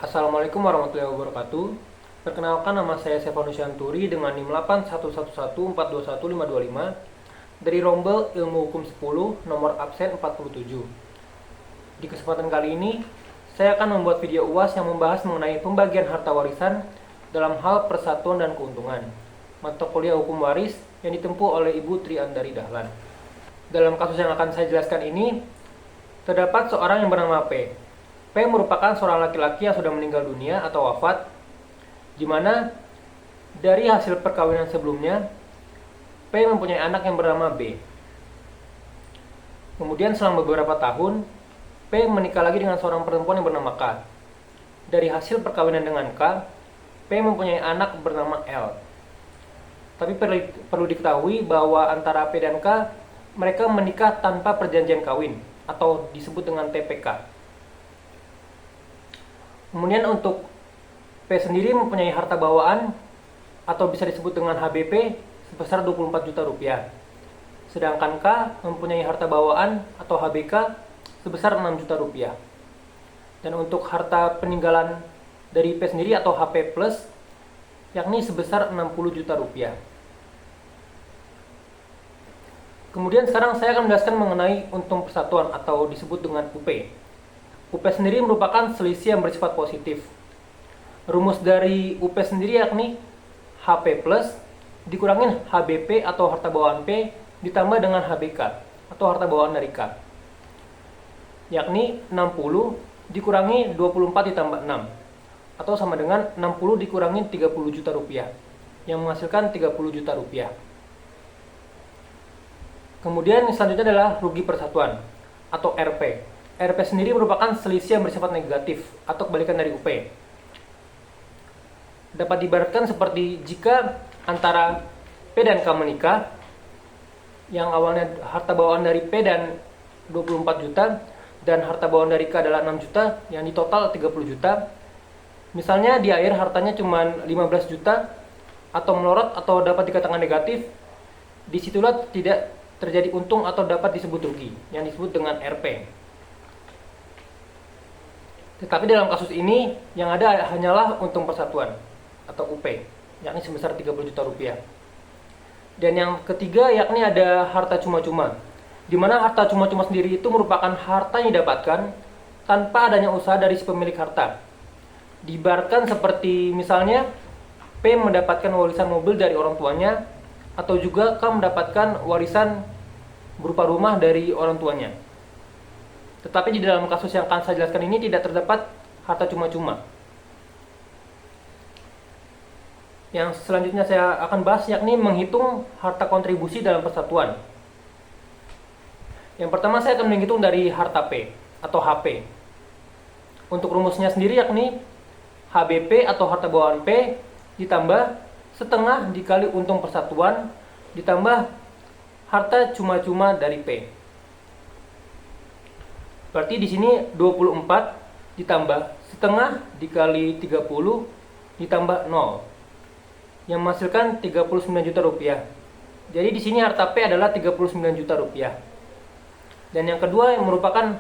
Assalamualaikum warahmatullahi wabarakatuh. Perkenalkan, nama saya Stefanus Yanturi dengan NIM 81114215225 dari Rombel Ilmu Hukum 10, nomor absen 47. Di kesempatan kali ini, saya akan membuat video UAS yang membahas mengenai pembagian harta warisan dalam hal persatuan dan keuntungan, mata kuliah hukum waris yang ditempuh oleh Ibu Triandari Dahlan. Dalam kasus yang akan saya jelaskan ini, terdapat seorang yang bernama P. P merupakan seorang laki-laki yang sudah meninggal dunia atau wafat, di mana dari hasil perkawinan sebelumnya, P mempunyai anak yang bernama B. Kemudian selama beberapa tahun, P menikah lagi dengan seorang perempuan yang bernama K. Dari hasil perkawinan dengan K, P mempunyai anak bernama L. Tapi perlu diketahui bahwa antara P dan K, mereka menikah tanpa perjanjian kawin atau disebut dengan TPK. Kemudian untuk P sendiri mempunyai harta bawaan atau bisa disebut dengan HBP sebesar 24 juta rupiah. Sedangkan K mempunyai harta bawaan atau HBK sebesar 6 juta rupiah. Dan untuk harta peninggalan dari P sendiri atau HP plus yakni sebesar 60 juta rupiah. Kemudian sekarang saya akan menjelaskan mengenai untung persatuan atau disebut dengan UP. UP sendiri merupakan selisih yang bersifat positif. Rumus dari UP sendiri yakni HP plus dikurangin HBP atau harta bawaan P ditambah dengan HBK atau harta bawaan dari K. Yakni 60 dikurangi 24 ditambah 6 atau sama dengan 60 dikurangi 30 juta rupiah yang menghasilkan 30 juta rupiah. Kemudian selanjutnya adalah rugi persatuan atau RP. RP sendiri merupakan selisih yang bersifat negatif atau kebalikan dari UP. Dapat diibaratkan seperti jika antara P dan K menikah, yang awalnya harta bawaan dari P dan 24 juta dan harta bawaan dari K adalah 6 juta, yang di total 30 juta. Misalnya di akhir hartanya cuma 15 juta atau melorot atau dapat dikatakan negatif, disitulah tidak terjadi untung atau dapat disebut rugi, yang disebut dengan RP. Tetapi dalam kasus ini yang ada hanyalah untung persatuan atau UP, yakni sebesar 30 juta rupiah. Dan yang ketiga yakni ada harta cuma-cuma, di mana harta cuma-cuma sendiri itu merupakan harta yang didapatkan tanpa adanya usaha dari si pemilik harta. Diibaratkan seperti misalnya P mendapatkan warisan mobil dari orang tuanya, atau juga K mendapatkan warisan berupa rumah dari orang tuanya. Tetapi di dalam kasus yang akan saya jelaskan ini tidak terdapat harta cuma-cuma. Yang selanjutnya saya akan bahas yakni menghitung harta kontribusi dalam persatuan. Yang pertama saya akan menghitung dari harta P atau HP. Untuk rumusnya sendiri yakni HBP atau harta bawaan P ditambah setengah dikali untung persatuan ditambah harta cuma-cuma dari P. Berarti di sini 24 ditambah setengah dikali 30 ditambah 0 yang menghasilkan 39 juta rupiah. Jadi di sini harta P adalah 39 juta rupiah. Dan yang kedua yang merupakan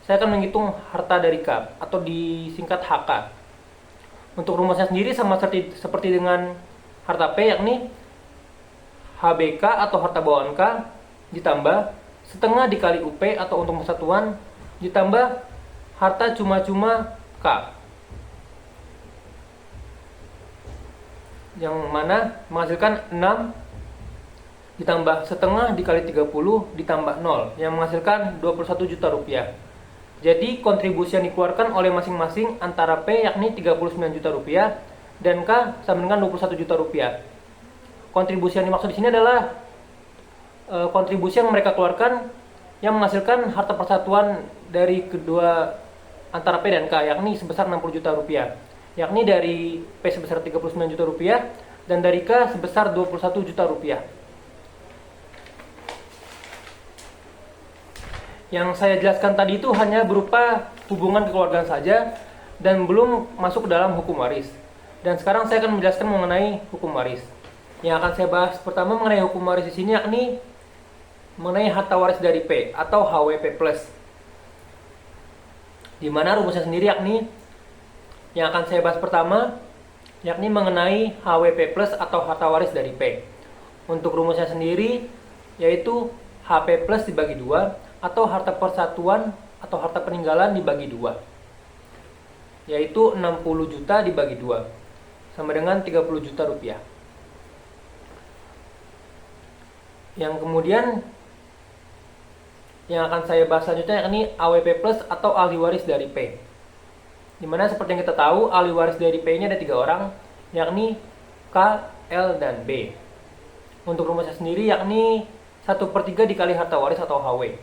saya akan menghitung harta dari K atau disingkat HK. Untuk rumusnya sendiri sama seperti dengan harta P yakni HBK atau harta bawaan K ditambah setengah dikali UP atau untung persatuan ditambah harta cuma-cuma K, yang mana menghasilkan 6 ditambah setengah dikali 30 ditambah 0 yang menghasilkan 21 juta rupiah. Jadi kontribusi yang dikeluarkan oleh masing-masing antara P yakni 39 juta rupiah dan K sama dengan 21 juta rupiah. Kontribusi yang dimaksud di sini adalah kontribusi yang mereka keluarkan yang menghasilkan harta persatuan dari kedua antara P dan K yakni sebesar 60 juta rupiah. Yakni dari P sebesar 39 juta rupiah dan dari K sebesar 21 juta rupiah. Yang saya jelaskan tadi itu hanya berupa hubungan kekeluargaan saja dan belum masuk ke dalam hukum waris. Dan sekarang saya akan menjelaskan mengenai hukum waris. Yang akan saya bahas pertama mengenai hukum waris di sini yakni mengenai harta waris dari P atau HWP plus. Di mana rumusnya sendiri yakni Yang akan saya bahas pertama yakni mengenai HWP plus atau harta waris dari P. Untuk rumusnya sendiri yaitu HP plus dibagi 2 atau harta persatuan atau harta peninggalan dibagi 2, yaitu 60 juta dibagi 2 sama dengan 30 juta rupiah. Yang kemudian yang akan saya bahas selanjutnya yakni AWP plus atau ahli waris dari P. Dimana seperti yang kita tahu ahli waris dari P ini ada 3 orang, yakni K, L, dan B. Untuk rumusnya sendiri yakni 1/3 dikali harta waris atau HW.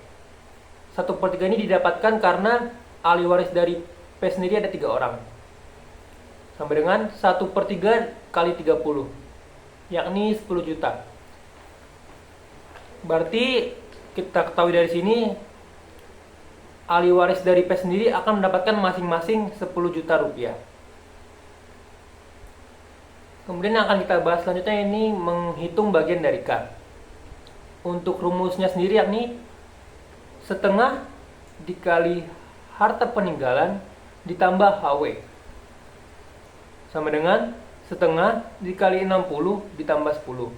1/3 ini didapatkan karena ahli waris dari P sendiri ada 3 orang, sama dengan 1/3 kali 30, yakni 10 juta. Berarti kita ketahui dari sini ahli waris dari P sendiri akan mendapatkan masing-masing 10 juta rupiah. Kemudian yang akan kita bahas selanjutnya ini menghitung bagian dari K. Untuk rumusnya sendiri yakni setengah dikali harta peninggalan ditambah HW sama dengan setengah dikali 60 ditambah 10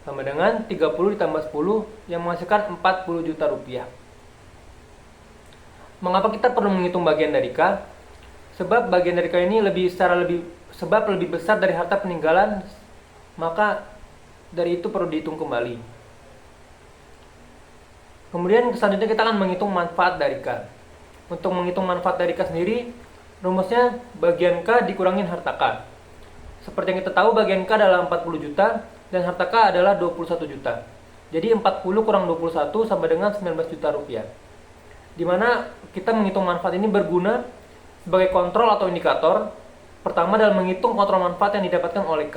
sama dengan 30 ditambah 10 yang menghasilkan 40 juta rupiah. Mengapa kita perlu menghitung bagian dari K? Sebab bagian dari K ini lebih besar dari harta peninggalan, maka dari itu perlu dihitung kembali. Kemudian selanjutnya kita akan menghitung manfaat dari K. Untuk menghitung manfaat dari K sendiri, rumusnya bagian K dikurangin harta K. Seperti yang kita tahu bagian K adalah 40 juta dan harta K adalah 21 juta. Jadi 40 kurang 21 sama dengan 19 juta rupiah. Dimana kita menghitung manfaat ini berguna sebagai kontrol atau indikator. Pertama dalam menghitung kontrol manfaat yang didapatkan oleh K.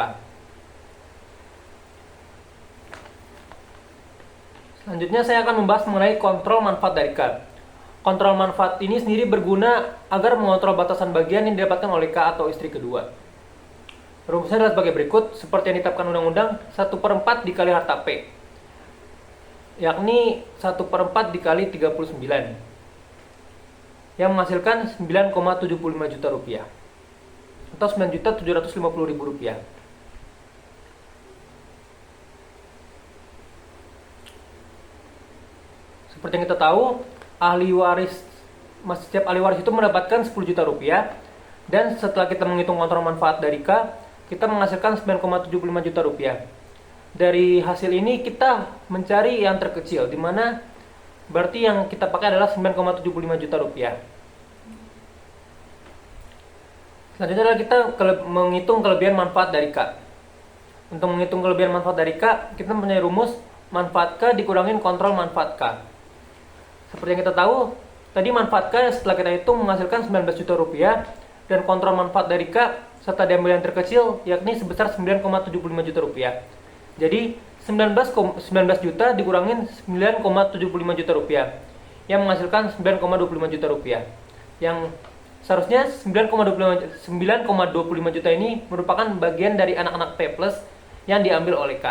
Selanjutnya saya akan membahas mengenai kontrol manfaat dari K. Kontrol manfaat ini sendiri berguna agar mengontrol batasan bagian yang didapatkan oleh K atau istri kedua. Rumusnya adalah sebagai berikut, seperti yang ditetapkan undang-undang 1/4 dikali harta P, yakni 1/4 dikali 39, yang menghasilkan 9,75 juta rupiah atau 9.750.000 rupiah. Seperti yang kita tahu, setiap ahli waris itu mendapatkan 10 juta rupiah, dan setelah kita menghitung kontrol manfaat dari K, kita menghasilkan 9,75 juta rupiah. Dari hasil ini kita mencari yang terkecil, di mana berarti yang kita pakai adalah 9,75 juta rupiah. Selanjutnya adalah kita menghitung kelebihan manfaat dari K. Untuk menghitung kelebihan manfaat dari K, kita mempunyai rumus manfaat K dikurangin kontrol manfaat K. Seperti yang kita tahu, tadi manfaat K setelah kita hitung menghasilkan 19 juta rupiah, dan kontrol manfaat dari K serta diambil yang terkecil yakni sebesar 9,75 juta rupiah. Jadi 19 juta dikurangin 9,75 juta rupiah yang menghasilkan 9,25 juta rupiah. Yang seharusnya 9,25 juta ini merupakan bagian dari anak-anak P plus yang diambil oleh K.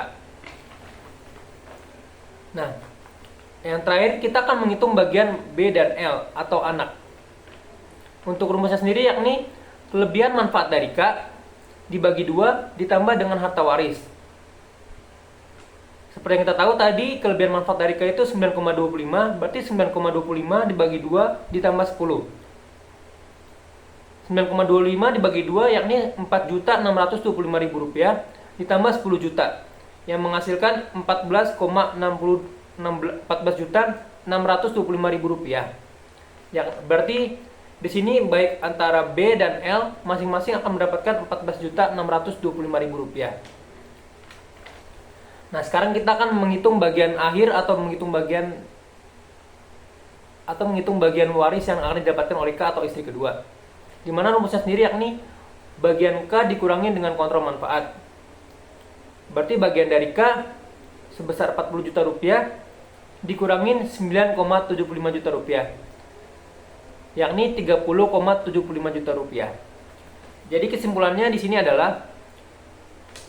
Nah, yang terakhir kita akan menghitung bagian B dan L atau anak. Untuk rumusnya sendiri yakni kelebihan manfaat dari K dibagi 2 ditambah dengan harta waris. Seperti yang kita tahu tadi kelebihan manfaat dari K itu 9,25, berarti 9,25 dibagi 2 ditambah 10. 9,25 dibagi 2 yakni 4.625.000 rupiah ditambah 10 juta yang menghasilkan 14.625.000 rupiah. Yang berarti di sini baik antara B dan L masing-masing akan mendapatkan 14.625.000 rupiah. Nah, sekarang kita akan menghitung bagian akhir atau menghitung bagian waris yang akan didapatkan oleh K atau istri kedua. Di mana rumusnya sendiri yakni bagian K dikurangin dengan kontrol manfaat. Berarti bagian dari K sebesar 40 juta rupiah dikurangin 9,75 juta rupiah, yakni 30,75 juta rupiah. Jadi kesimpulannya di sini adalah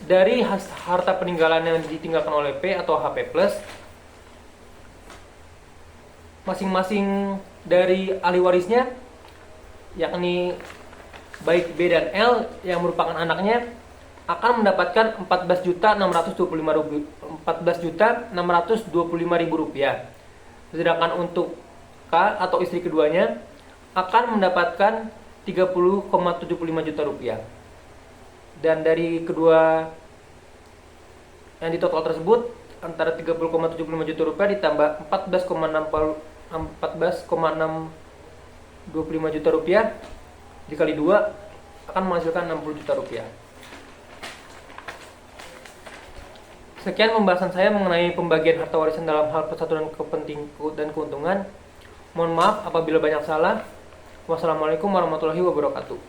dari harta peninggalan yang ditinggalkan oleh P atau HP plus, masing-masing dari ahli warisnya yakni baik B dan L yang merupakan anaknya, akan mendapatkan 14.625.000 rupiah. Sedangkan untuk K atau istri keduanya akan mendapatkan 30,75 juta rupiah. Dan dari kedua yang di total tersebut, antara 30,75 juta rupiah ditambah 14,625 juta rupiah dikali 2 akan menghasilkan 60 juta rupiah. Sekian pembahasan saya mengenai pembagian harta warisan dalam hal persatuan dan keuntungan. Mohon maaf apabila banyak salah. Wassalamualaikum warahmatullahi wabarakatuh.